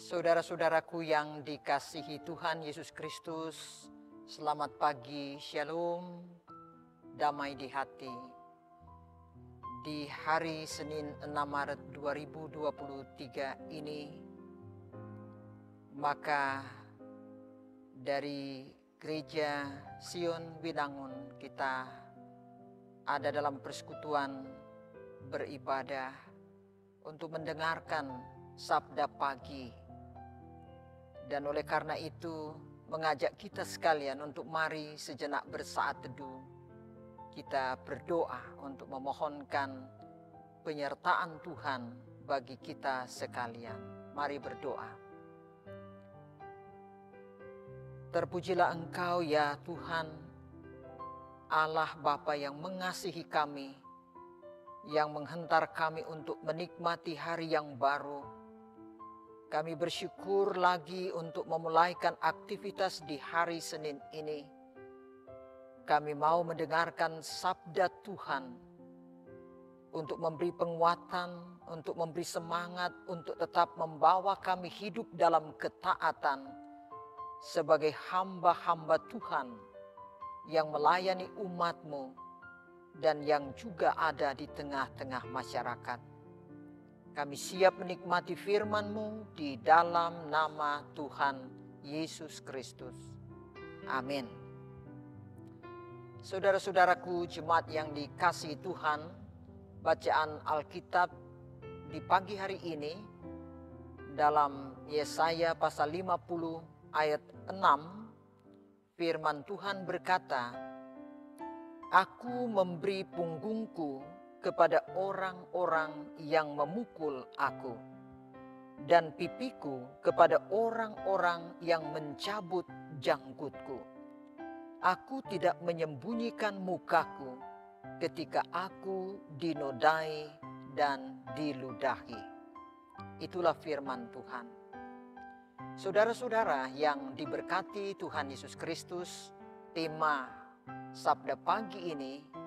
Saudara-saudaraku yang dikasihi Tuhan Yesus Kristus, selamat pagi, shalom, damai di hati. Di hari Senin 6 Maret 2023 ini, maka dari Gereja Sion Winangun kita ada dalam persekutuan beribadah untuk mendengarkan sabda pagi. Dan oleh karena itu mengajak kita sekalian untuk mari sejenak bersaat teduh. Kita berdoa untuk memohonkan penyertaan Tuhan bagi kita sekalian. Mari berdoa. Terpujilah Engkau ya Tuhan, Allah Bapa yang mengasihi kami, yang menghentar kami untuk menikmati hari yang baru. Kami bersyukur lagi untuk memulaikan aktivitas di hari Senin ini. Kami mau mendengarkan sabda Tuhan untuk memberi penguatan, untuk memberi semangat, untuk tetap membawa kami hidup dalam ketaatan sebagai hamba-hamba Tuhan yang melayani umat-Mu dan yang juga ada di tengah-tengah masyarakat. Kami siap menikmati firman-Mu di dalam nama Tuhan Yesus Kristus. Amin. Saudara-saudaraku jemaat yang dikasihi Tuhan, bacaan Alkitab di pagi hari ini dalam Yesaya pasal 50 ayat 6, firman Tuhan berkata, "Aku memberi punggungku kepada orang-orang yang memukul aku, dan pipiku kepada orang-orang yang mencabut janggutku. Aku tidak menyembunyikan mukaku ketika aku dinodai dan diludahi." Itulah firman Tuhan. Saudara-saudara yang diberkati Tuhan Yesus Kristus, tema sabda pagi ini,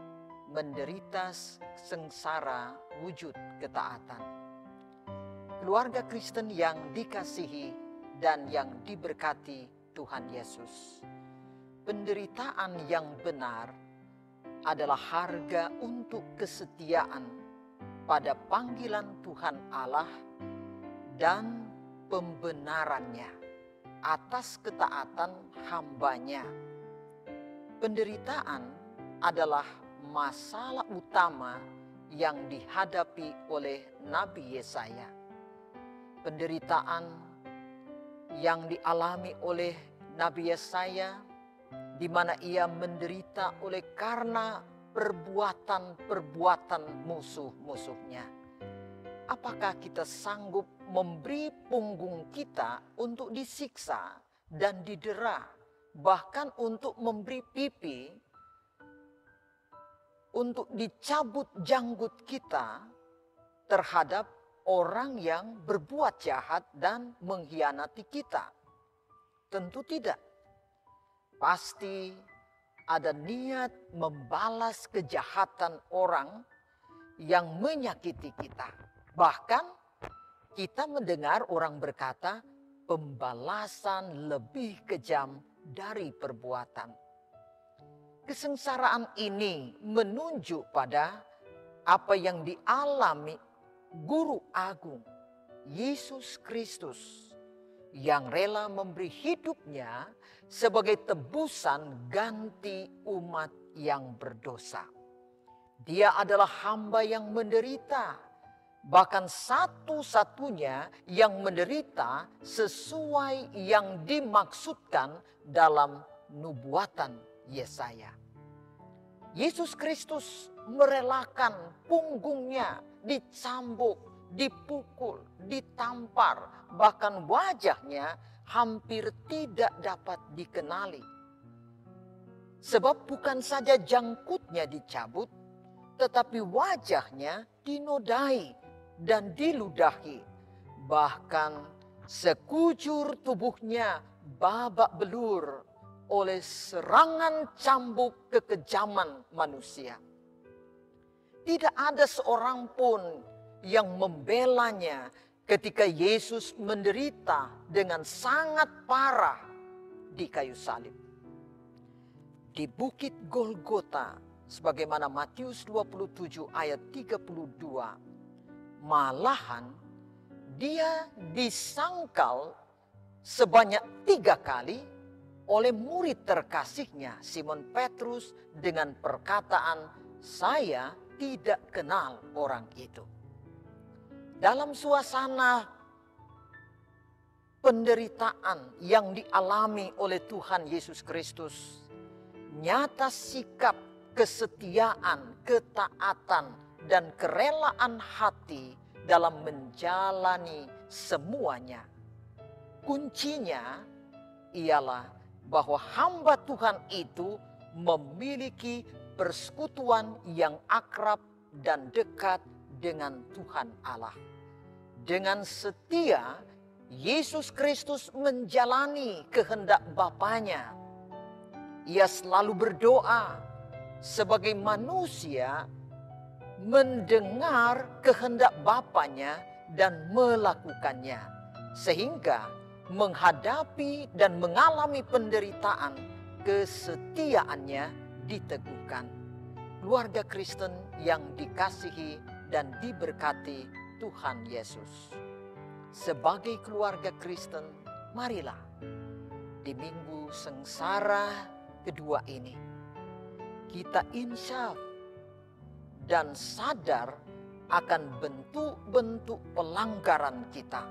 menderita sengsara wujud ketaatan. Keluarga Kristen yang dikasihi dan yang diberkati Tuhan Yesus, penderitaan yang benar adalah harga untuk kesetiaan pada panggilan Tuhan Allah dan pembenarannya atas ketaatan hamba-Nya. Penderitaan adalah masalah utama yang dihadapi oleh Nabi Yesaya. Penderitaan yang dialami oleh Nabi Yesaya, di mana ia menderita oleh karena perbuatan-perbuatan musuh-musuhnya. Apakah kita sanggup memberi punggung kita untuk disiksa dan didera, bahkan untuk memberi pipi, untuk dicabut janggut kita terhadap orang yang berbuat jahat dan mengkhianati kita? Tentu tidak. Pasti ada niat membalas kejahatan orang yang menyakiti kita. Bahkan kita mendengar orang berkata, pembalasan lebih kejam dari perbuatan. Kesengsaraan ini menunjuk pada apa yang dialami Guru Agung Yesus Kristus yang rela memberi hidupnya sebagai tebusan ganti umat yang berdosa. Dia adalah hamba yang menderita, bahkan satu-satunya yang menderita sesuai yang dimaksudkan dalam nubuatan Yesaya. Yesus Kristus merelakan punggungnya dicambuk, dipukul, ditampar, bahkan wajahnya hampir tidak dapat dikenali. Sebab bukan saja jangkutnya dicabut, tetapi wajahnya dinodai dan diludahi. Bahkan sekujur tubuhnya babak belur oleh serangan cambuk kekejaman manusia. Tidak ada seorang pun yang membelanya ketika Yesus menderita dengan sangat parah di kayu salib. Di Bukit Golgota, sebagaimana Matius 27 ayat 32, malahan dia disangkal sebanyak 3 kali oleh murid terkasihnya Simon Petrus dengan perkataan, "Saya tidak kenal orang itu." Dalam suasana penderitaan yang dialami oleh Tuhan Yesus Kristus, nyata sikap kesetiaan, ketaatan, dan kerelaan hati dalam menjalani semuanya. Kuncinya ialah bahwa hamba Tuhan itu memiliki persekutuan yang akrab dan dekat dengan Tuhan Allah. Dengan setia, Yesus Kristus menjalani kehendak Bapanya. Ia selalu berdoa sebagai manusia, mendengar kehendak Bapanya dan melakukannya, sehingga menghadapi dan mengalami penderitaan, kesetiaannya diteguhkan. Keluarga Kristen yang dikasihi dan diberkati Tuhan Yesus. Sebagai keluarga Kristen, marilah di minggu sengsara kedua ini kita insyaf dan sadar akan bentuk-bentuk pelanggaran kita.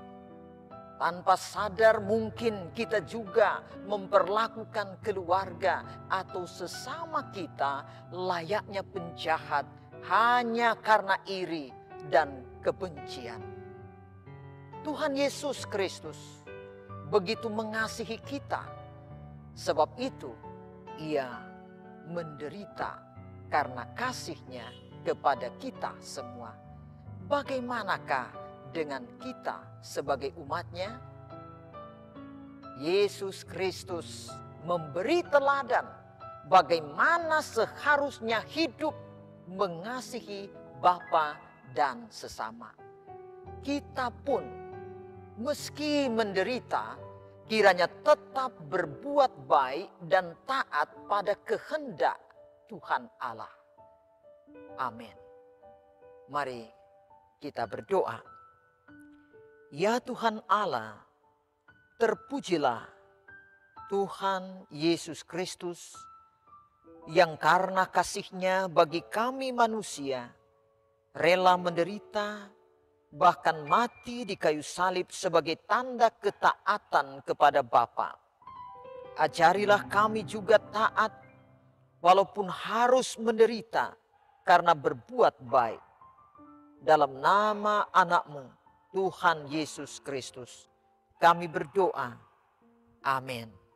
Tanpa sadar mungkin kita juga memperlakukan keluarga atau sesama kita layaknya penjahat hanya karena iri dan kebencian. Tuhan Yesus Kristus begitu mengasihi kita. Sebab itu Ia menderita karena kasih-Nya kepada kita semua. Bagaimanakah dengan kita sebagai umat-Nya? Yesus Kristus memberi teladan bagaimana seharusnya hidup mengasihi Bapa dan sesama. Kita pun meski menderita, kiranya tetap berbuat baik dan taat pada kehendak Tuhan Allah. Amin. Mari kita berdoa. Ya Tuhan Allah, terpujilah Tuhan Yesus Kristus yang karena kasih-Nya bagi kami manusia rela menderita bahkan mati di kayu salib sebagai tanda ketaatan kepada Bapa. Ajarilah kami juga taat walaupun harus menderita karena berbuat baik. Dalam nama anak-Mu Tuhan Yesus Kristus kami berdoa. Amin.